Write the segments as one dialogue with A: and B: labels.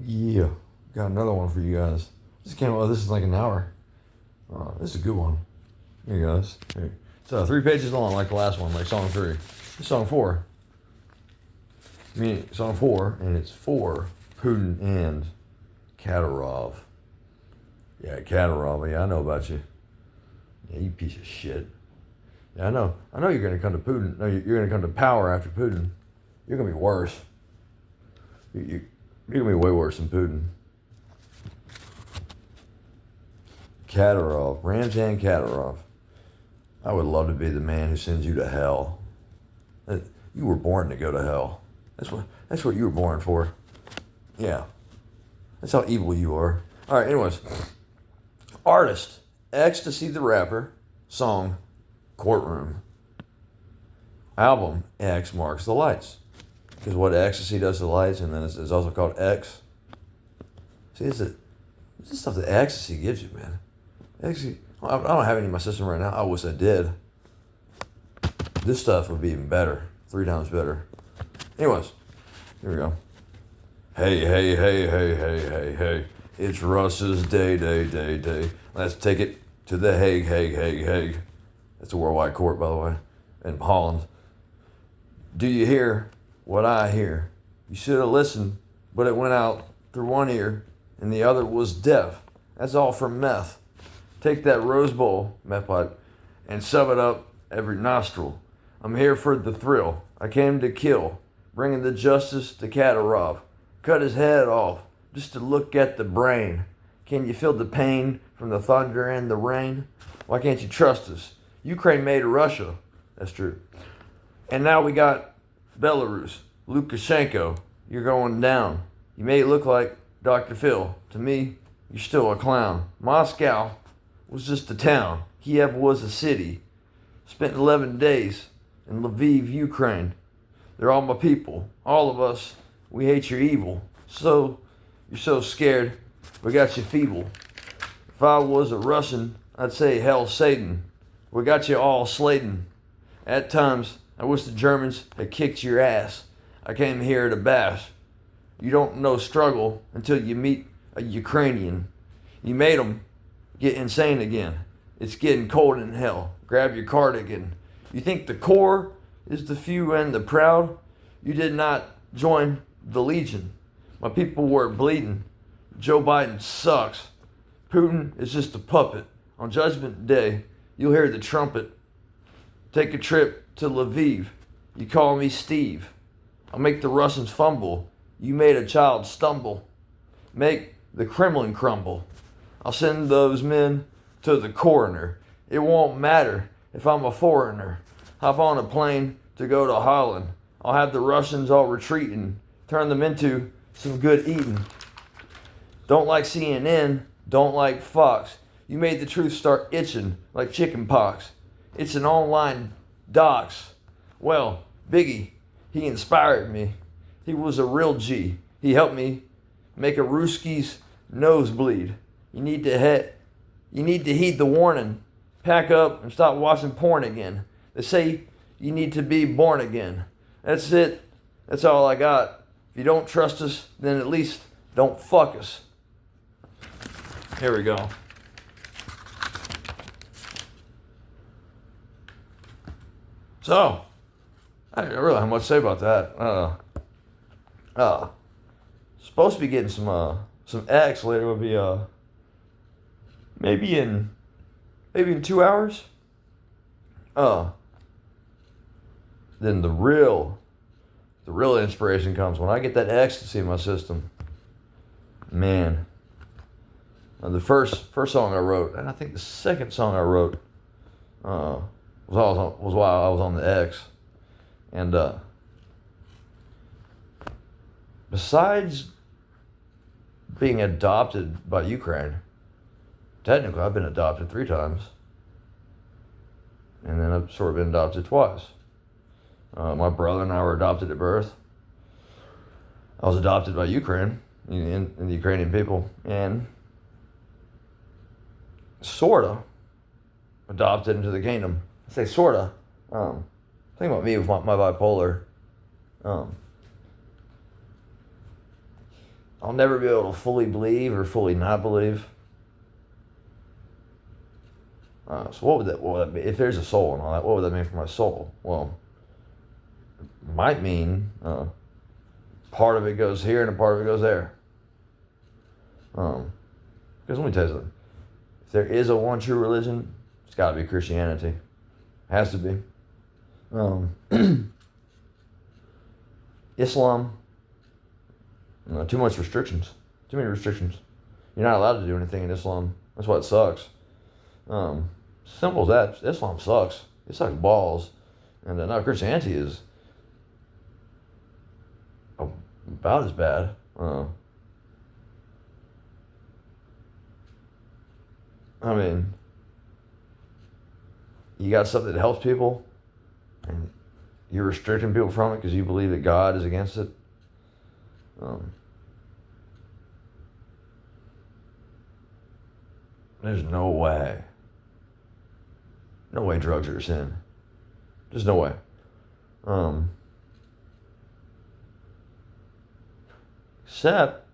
A: Yeah, got another one for you guys. This came out. This is like an hour. This is a good one. Here you guys. Here. It's 3 pages long, like the last one, like song 3. This is song 4. Song 4, and it's for Putin and Kadyrov. Yeah, Kadyrov. Yeah, I know about you. Yeah, you piece of shit. Yeah, I know. I know you're gonna come to Putin. No, you're gonna come to power after Putin. You're gonna be worse. You're gonna be way worse than Putin. Kadyrov, Ramzan Kadyrov. I would love to be the man who sends you to hell. You were born to go to hell. That's what you were born for. Yeah. That's how evil you are. All right, anyways. Artist, Ecstazy the rapper, song, Courtroom. Album, X marks the lights. Because what ecstasy does to the lights, and then it's also called X. See, this is stuff that ecstasy gives you, man. Ecstasy, I don't have any in my system right now. I wish I did. This stuff would be even better. 3 times better. Anyways, here we go. Hey, hey, hey, hey, hey, hey, hey. It's Russ's day. Let's take it to the Hague. That's a worldwide court, by the way, in Holland. Do you hear what I hear? You should have listened, but it went out through one ear, and the other was deaf. That's all from meth. Take that Rose Bowl, meth pipe, and shove it up every nostril. I'm here for the thrill. I came to kill, bringing the justice to Kadyrov. Cut his head off, just to look at the brain. Can you feel the pain from the thunder and the rain? Why can't you trust us? Ukraine made Russia. That's true. And now we got Belarus. Lukashenko, you're going down. You may look like Dr. Phil. To me, you're still a clown. Moscow was just a town. Kiev was a city. Spent 11 days in Lviv, Ukraine. They're all my people. All of us, we hate your evil. So, you're so scared, we got you feeble. If I was a Russian, I'd say hell Satan. We got you all slating. At times, I wish the Germans had kicked your ass. I came here to bash. You don't know struggle until you meet a Ukrainian. You made them get insane again. It's getting cold in hell. Grab your cardigan. You think the core is the few and the proud? You did not join the Legion. My people were bleeding. Joe Biden sucks. Putin is just a puppet. On Judgment Day, you'll hear the trumpet. Take a trip to Lviv. You call me Steve. I'll make the Russians fumble. You made a child stumble. Make the Kremlin crumble. I'll send those men to the coroner. It won't matter if I'm a foreigner. Hop on a plane to go to Holland. I'll have the Russians all retreating. Turn them into some good eating. Don't like CNN. Don't like Fox. You made the truth start itching like chicken pox. It's an online dox. Well, Biggie, he inspired me. He was a real G. He helped me make a Ruski's nose bleed. You need to heed the warning. Pack up and stop watching porn again. They say you need to be born again. That's it. That's all I got. If you don't trust us, then at least don't fuck us. Here we go. So, I don't really have much to say about that. Supposed to be getting some X later. Would be maybe in 2 hours. Then the real inspiration comes when I get that ecstasy in my system. Man, the first song I wrote, and I think the second song I wrote, was while I was on the X, and besides being adopted by Ukraine, technically I've been adopted 3 times, and then I've sort of been adopted twice. My brother and I were adopted at birth. I was adopted by Ukraine and the Ukrainian people, and sorta adopted into the kingdom. I say sorta. Think about me with my bipolar. I'll never be able to fully believe or fully not believe. So what would that be? If there's a soul and all that, what would that mean for my soul? Well, it might mean part of it goes here and a part of it goes there. Because let me tell you something. If there is a one true religion, it's got to be Christianity. It has to be. Islam, too much restrictions. Too many restrictions. You're not allowed to do anything in Islam. That's why it sucks. Simple as that. Islam sucks. It sucks balls. And now Christianity is about as bad. I mean, you got something that helps people, and you're restricting people from it because you believe that God is against it. There's no way. No way drugs are a sin. There's no way. Except,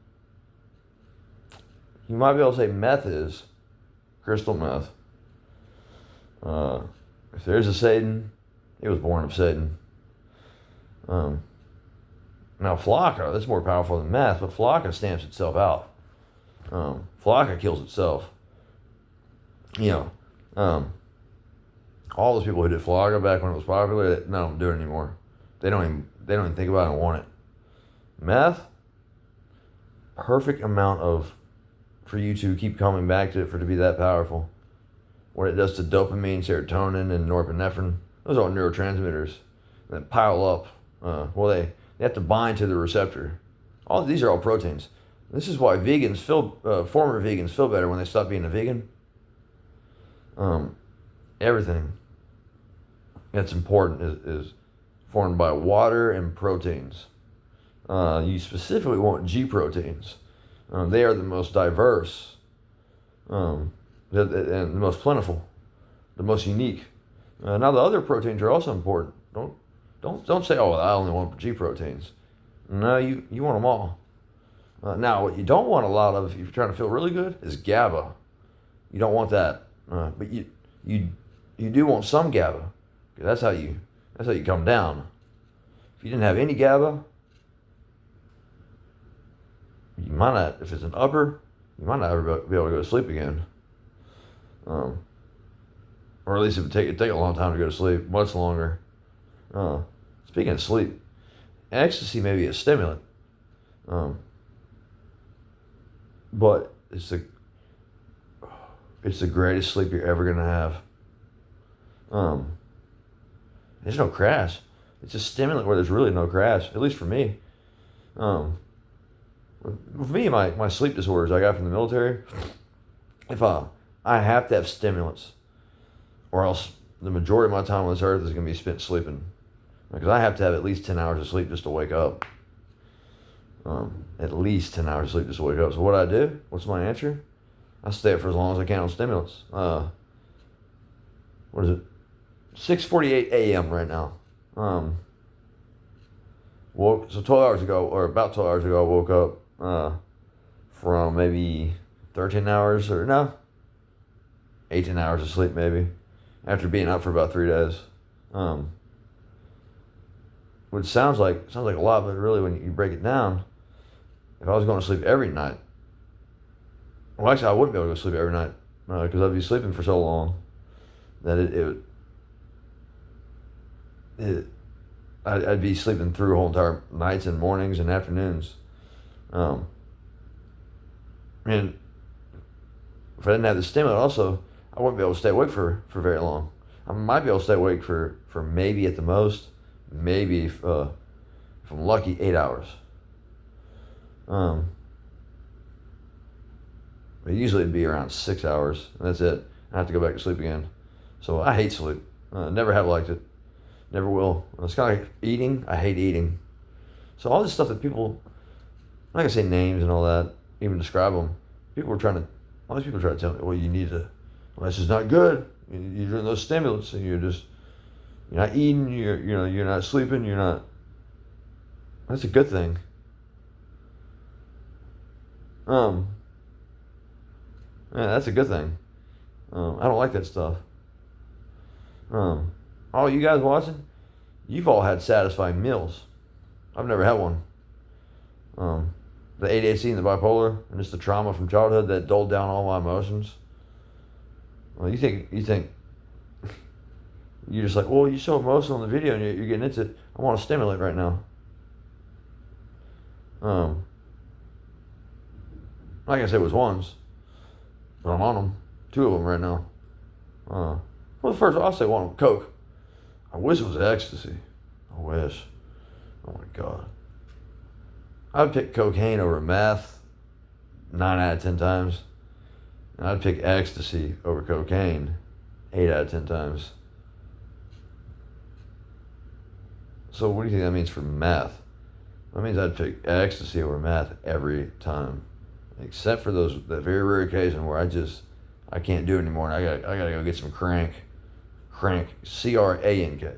A: you might be able to say meth is crystal meth. If there's a Satan, he was born of Satan. Now Flocka, that's more powerful than meth, but Flocka stamps itself out. Flocka kills itself. All those people who did Flocka back when it was popular, none of them do it anymore. They don't even think about it and want it. Meth, perfect amount for you to keep coming back to it for it to be that powerful. What it does to dopamine, serotonin, and norepinephrine, those are all neurotransmitters that pile up. They have to bind to the receptor. All these are all proteins. This is why former vegans feel better when they stop being a vegan. Everything that's important is formed by water and proteins. You specifically want G proteins. They are the most diverse, and the most plentiful, the most unique. Now the other proteins are also important. Don't say, oh, I only want G proteins. No, you want them all. Now what you don't want a lot of, if you're trying to feel really good, is GABA. You don't want that, but you do want some GABA. That's how you come down. If you didn't have any GABA, you might not, if it's an upper, you might not ever be able to go to sleep again. Or at least it would take a long time to go to sleep, much longer. Speaking of sleep, ecstasy may be a stimulant, but it's the greatest sleep you're ever gonna have. There's no crash. It's a stimulant where there's really no crash, at least for me. With me, my sleep disorders I got from the military, if I have to have stimulants, or else the majority of my time on this earth is going to be spent sleeping. Because I have to have at least 10 hours of sleep just to wake up. At least 10 hours of sleep just to wake up. So what I do? What's my answer? I stay up for as long as I can on stimulants. What is it? 6:48 a.m. right now. So 12 hours ago, or about 12 hours ago, I woke up from maybe 13 hours, 18 hours of sleep maybe, after being up for about 3 days. Which sounds like a lot, but really when you break it down, if I was going to sleep every night, well actually I wouldn't be able to go sleep every night, because I'd be sleeping for so long that I'd be sleeping through whole entire nights and mornings and afternoons. And if I didn't have the stimulant also, I wouldn't be able to stay awake for very long. I might be able to stay awake for maybe at the most, maybe if I'm lucky, 8 hours. But usually it'd be around 6 hours, and that's it. I have to go back to sleep again. So I hate sleep. Never have liked it. Never will. It's kind of like eating. I hate eating. So all this stuff that people, I'm not gonna say names and all that, even describe them. All these people try to tell me, well, this is not good. You're doing those stimulants, and you're not eating. You're not sleeping. That's a good thing. Um, yeah, that's a good thing. I don't like that stuff. All you guys watching, you've all had satisfying meals. I've never had one. Um, the ADHD and the bipolar, and just the trauma from childhood that dulled down all my emotions. Well, you think you're just like, well, you're so emotional in the video and you're getting into it. I want to stimulate right now. Like I said, it was ones, but I'm on them. Two of them right now. Well, the first I'll say one of them, Coke. I wish it was ecstasy. I wish. Oh my God. I'd pick cocaine over meth 9 out of 10 times. And I'd pick ecstasy over cocaine 8 out of 10 times. So what do you think that means for meth? That means I'd pick ecstasy over meth every time. Except for that very rare occasion where I can't do it anymore and I gotta go get some crank. Crank. CRANK.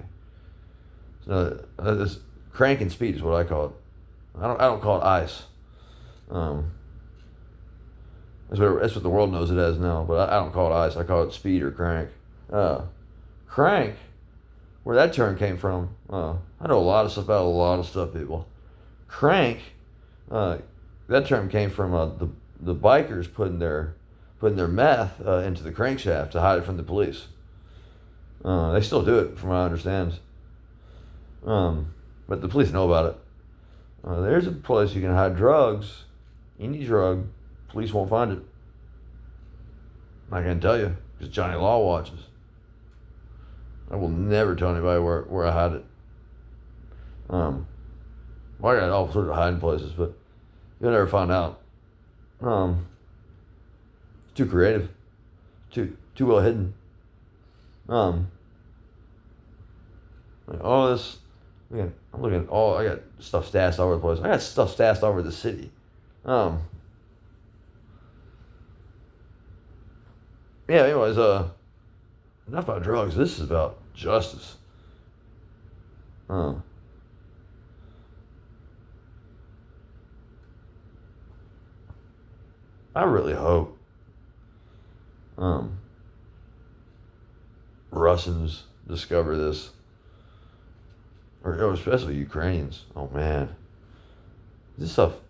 A: So this crank and speed is what I call it. I don't call it ice. That's what the world knows it as now, but I don't call it ice. I call it speed or crank. Crank, where that term came from. I know a lot of stuff about a lot of stuff, people. Crank, that term came from the bikers putting their meth into the crankshaft to hide it from the police. They still do it, from what I understand. But the police know about it. There's a place you can hide drugs, any drug, police won't find it. I can tell you, because Johnny Law watches. I will never tell anybody where I hide it. Well, I got all sorts of hiding places, but you'll never find out. It's too creative, too well hidden. Like all this. I'm looking at I got stuff stashed all over the place. I got stuff stashed all over the city. Yeah, anyways, enough about drugs. This is about justice. I really hope Russians discover this. Or especially Ukrainians. Oh man, this stuff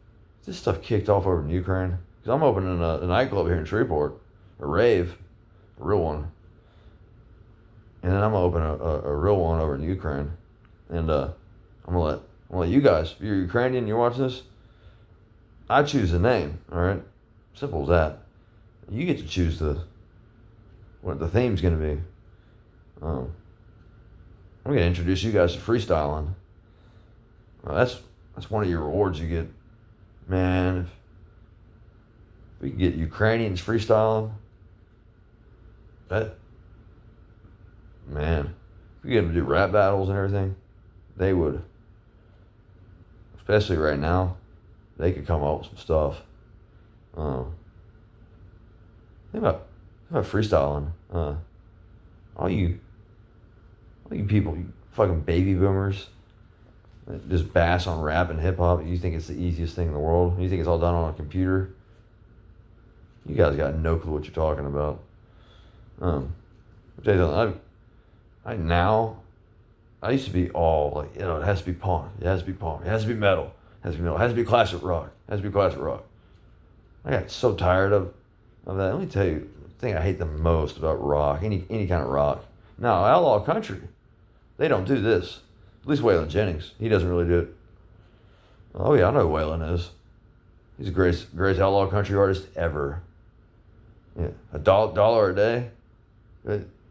A: kicked off over in Ukraine. Cause I'm opening a nightclub here in Shreveport, a rave, a real one, and then I'm gonna open a real one over in Ukraine, and I'm gonna let you guys. If you're Ukrainian, and you're watching this. I choose the name. All right, simple as that. You get to choose what the theme's gonna be. I'm gonna introduce you guys to freestyling. That's one of your rewards you get, man. If we can get Ukrainians freestyling, if we get them to do rap battles and everything, they would. Especially right now, they could come up with some stuff. Think about freestyling. All you people, you fucking baby boomers, that just bash on rap and hip hop. You think it's the easiest thing in the world? You think it's all done on a computer? You guys got no clue what you're talking about. I'll tell you something. I used to be all like, it has to be punk. It has to be punk. It has to be metal. It has to be metal. It has to be classic rock. It has to be classic rock. I got so tired of that. Let me tell you the thing I hate the most about rock, any kind of rock. Now, outlaw country, they don't do this. At least Waylon Jennings, he doesn't really do it. Oh yeah, I know who Waylon is. He's the greatest outlaw country artist ever. Yeah, $1 a day.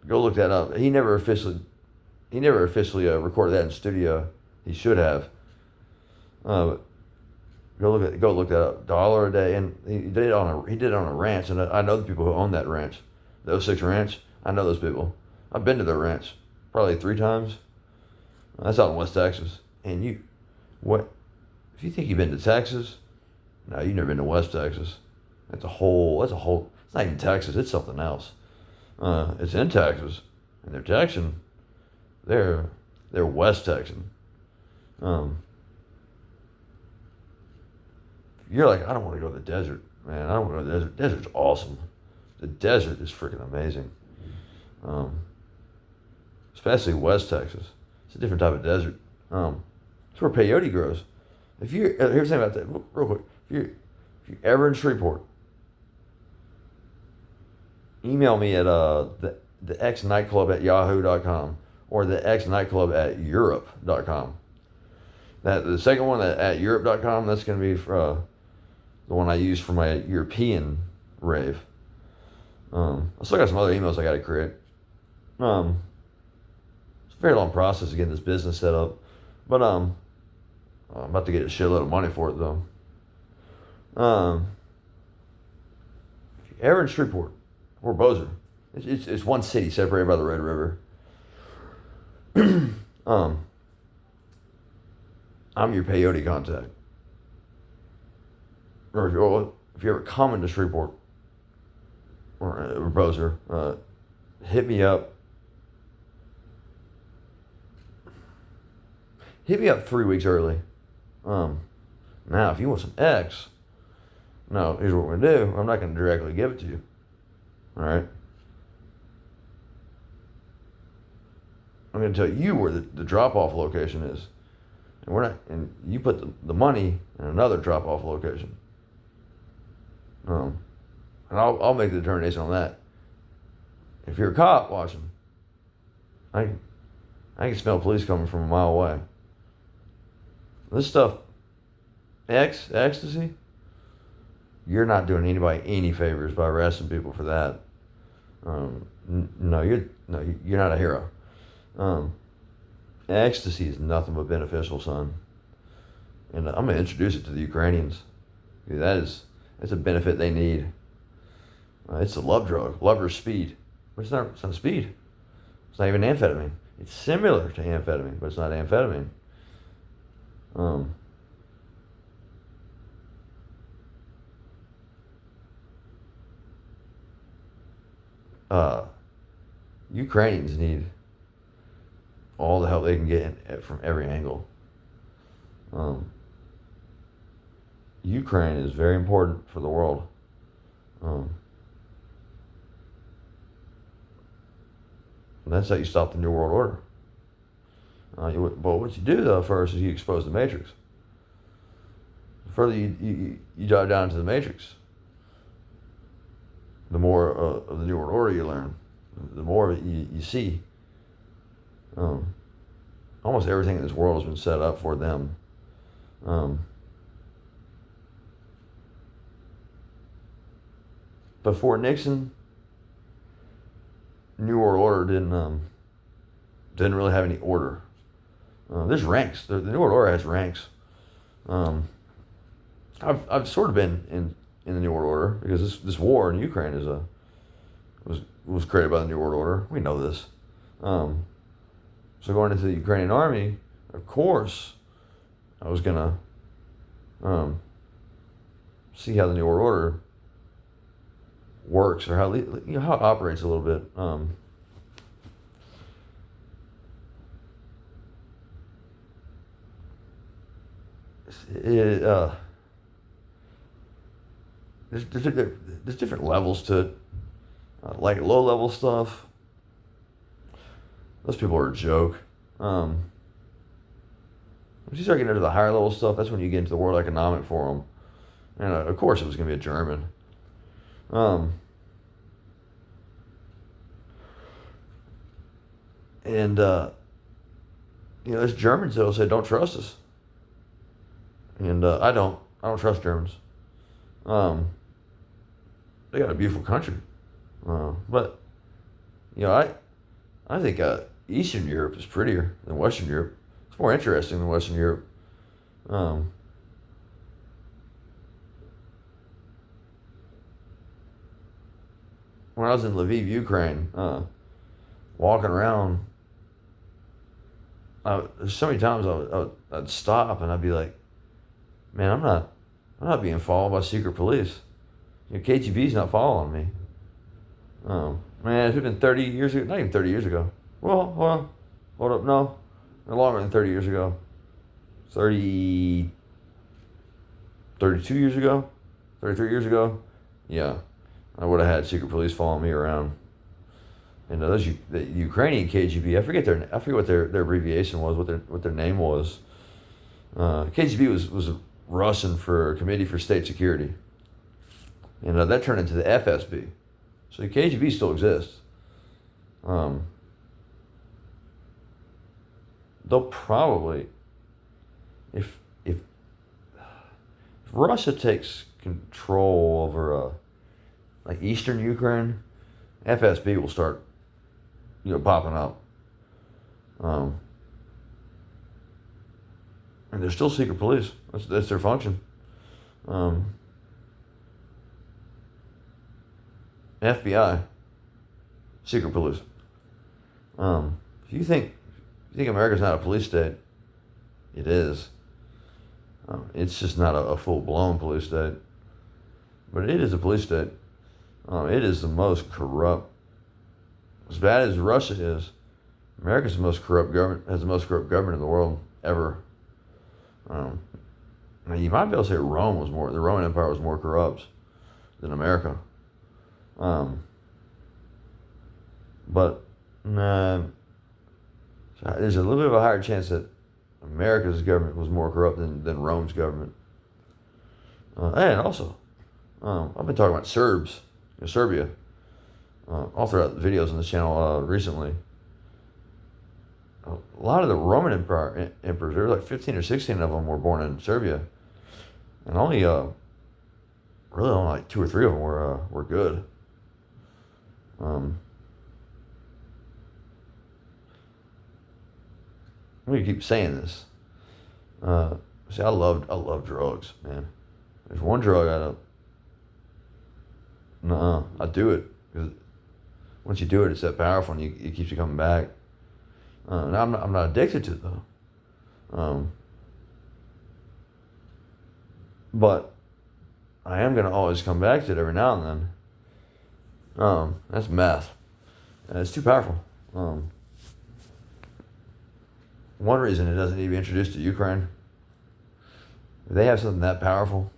A: Go look that up. He never officially recorded that in studio. He should have. Go look that up. $1 a day, and he did it on a ranch, and I know the people who own that ranch, the 06 Ranch. I know those people. I've been to their ranch probably 3 times. That's out in West Texas. And if you think you've been to Texas, no, you've never been to West Texas. That's a whole. It's not even Texas. It's something else. It's in Texas, and they're Texan. They're West Texan. You're like, I don't want to go to the desert. man, I don't know the desert. Desert's awesome. The desert is freaking amazing. Um, Especially West Texas. It's a different type of desert. It's where peyote grows. If you here's the thing about that, real quick. If you're ever in Shreveport, email me at the X nightclub at yahoo.com or the X nightclub at europe.com. That the second one at europe.com, that's going to be for, the one I use for my European rave. I still got some other emails I got to create. It's a very long process to get this business set up, but I'm about to get a shitload of money for it though. If you're ever in Shreveport or Bossier, it's one city separated by the Red River. I'm your peyote contact. Or if you ever come into Shreveport or Bossier, hit me up. Hit me up 3 weeks early. Now, if you want some X, no, here's what we're gonna do. I'm not gonna directly give it to you. All right. I'm gonna tell you where the drop-off location is, and you put the money in another drop-off location. And I'll make the determination on that. If you're a cop watching, I can smell police coming from a mile away. This stuff, ecstasy, you're not doing anybody any favors by arresting people for that. You're not a hero. Ecstasy is nothing but beneficial, son. And I'm gonna introduce it to the Ukrainians. It's a benefit they need. It's a love drug, lover's speed. But it's not speed. It's not even amphetamine. It's similar to amphetamine, but it's not amphetamine. Ukrainians need all the help they can get from every angle. Ukraine is very important for the world. And that's how you stop the New World Order. But what you do though first is you expose the matrix. The further you dive down into the matrix, the more of the New World Order you learn, the more of it you see. Almost everything in this world has been set up for them. Before Nixon, New World Order didn't really have any order. There's ranks. The New World Order has ranks. I've sort of been in the New World Order because this war in Ukraine was created by the New World Order. We know this. So going into the Ukrainian army, of course, I was gonna see how the New World Order works or how it operates a little bit. There's different levels to it. Like low level stuff, those people are a joke. Once you start getting into the higher level stuff, that's when you get into the World Economic Forum, and of course it was going to be a German. There's Germans that'll say don't trust us, and I don't trust Germans. They got a beautiful country, but I think Eastern Europe is prettier than Western Europe. It's more interesting than Western Europe. When I was in Lviv, Ukraine, walking around, there's so many times I'd stop and I'd be like, man, I'm not being followed by secret police. KGB's not following me. Man, if it had been 30 years ago, not even 30 years ago. Well, hold up, no longer than 30 years ago. 32 years ago. 33 years ago, yeah, I would have had secret police following me around. And the Ukrainian KGB, I forget what their abbreviation was, what their name was. KGB was Russian for Committee for State Security, and that turned into the FSB. So the KGB still exists. They'll probably, if Russia takes control over like eastern Ukraine, FSB will start popping up. And they're still secret police. That's their function. FBI, secret police. If you think America's not a police state, it is. It's just not a full-blown police state, but it is a police state. It is the most corrupt. As bad as Russia is, America's the most corrupt government. Has the most corrupt government in the world ever. Now you might be able to say the Roman Empire was more corrupt than America. But there's a little bit of a higher chance that America's government was more corrupt than Rome's government. And also, I've been talking about Serbia, all throughout the videos on this channel recently. A lot of the Roman Empire emperors, there were like 15 or 16 of them were born in Serbia, and only like 2 or 3 of them were good. We keep saying this. See, I love drugs, man. There's one drug I do it because once you do it, it's that powerful, and it keeps you coming back. Now I'm not addicted to it though. But I am gonna always come back to it every now and then. That's meth. It's too powerful. One reason it doesn't need to be introduced to Ukraine, if they have something that powerful,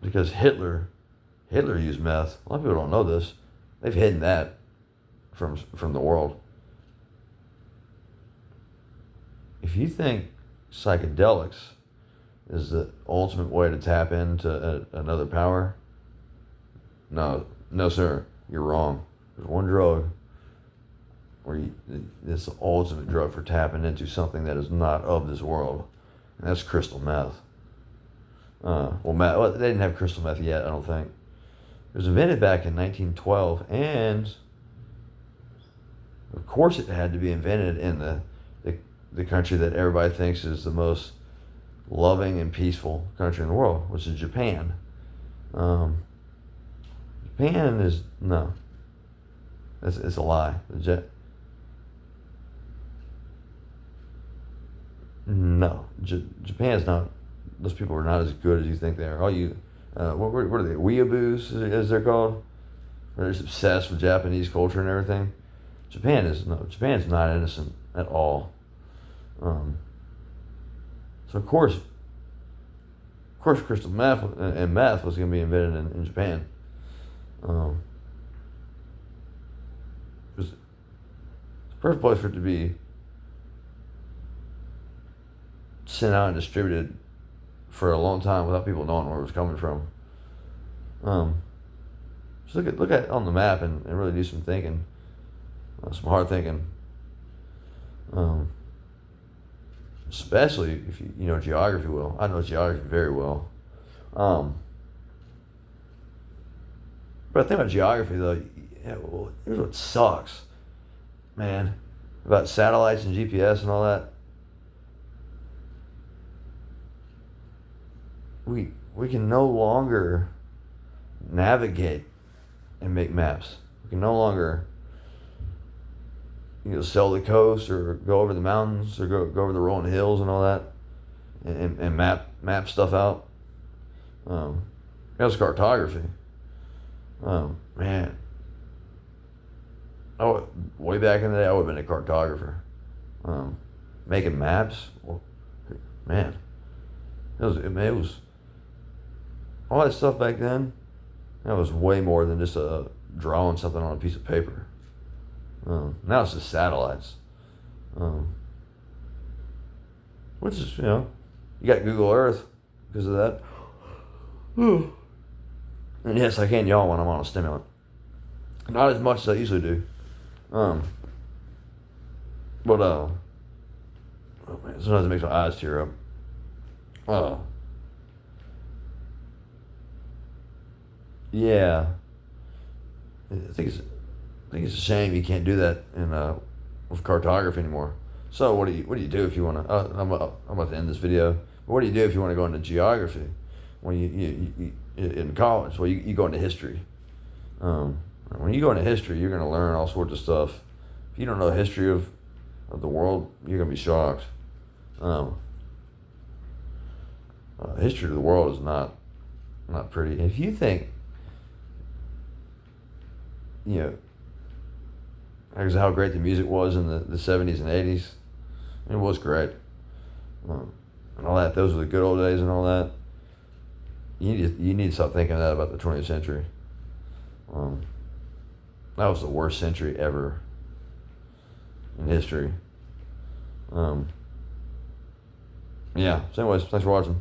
A: because Hitler used meth. A lot of people don't know this. They've hidden that from the world. If you think psychedelics is the ultimate way to tap into another power, no, sir, you're wrong. There's one drug it's the ultimate drug for tapping into something that is not of this world, and that's crystal meth. They didn't have crystal meth yet, I don't think. It was invented back in 1912, and of course it had to be invented in the country that everybody thinks is the most loving and peaceful country in the world, which is Japan. Japan is, no. It's a lie. No. Japan's not, those people are not as good as you think they are. What are they, weeaboos, as they're called? They're just obsessed with Japanese culture and everything. Japan's not innocent at all. So of course crystal meth and meth was going to be invented in Japan. It's the perfect place for it to be sent out and distributed for a long time without people knowing where it was coming from. Just look at it on the map and really do some thinking, some hard thinking. Especially if you know geography well. I know geography very well. But the thing about geography though, here's what sucks, man, about satellites and GPS and all that. We can no longer navigate and make maps. We can no longer sail the coast or go over the mountains or go over the rolling hills and all that and map stuff out. That was cartography. Man. Way back in the day, I would have been a cartographer. Making maps, well, man. It was all that stuff back then. That was way more than just drawing something on a piece of paper. Now it's just satellites. Which is, you got Google Earth because of that. And yes, I can yawn when I'm on a stimulant. Not as much as I usually do. But oh man, sometimes it makes my eyes tear up. Yeah. I think it's a shame you can't do that in with cartography anymore. So what do you do if you want to? I'm about to end this video. But what do you do if you want to go into geography? When you in college, well, you go into history. When you go into history, you're going to learn all sorts of stuff. If you don't know the history of the world, you're going to be shocked. History of the world is not pretty. If you think, how great the music was in the 70s and 80s, it was great. And all that, those were the good old days and all that. You need to stop thinking that about the 20th century. That was the worst century ever in history. So anyways, thanks for watching.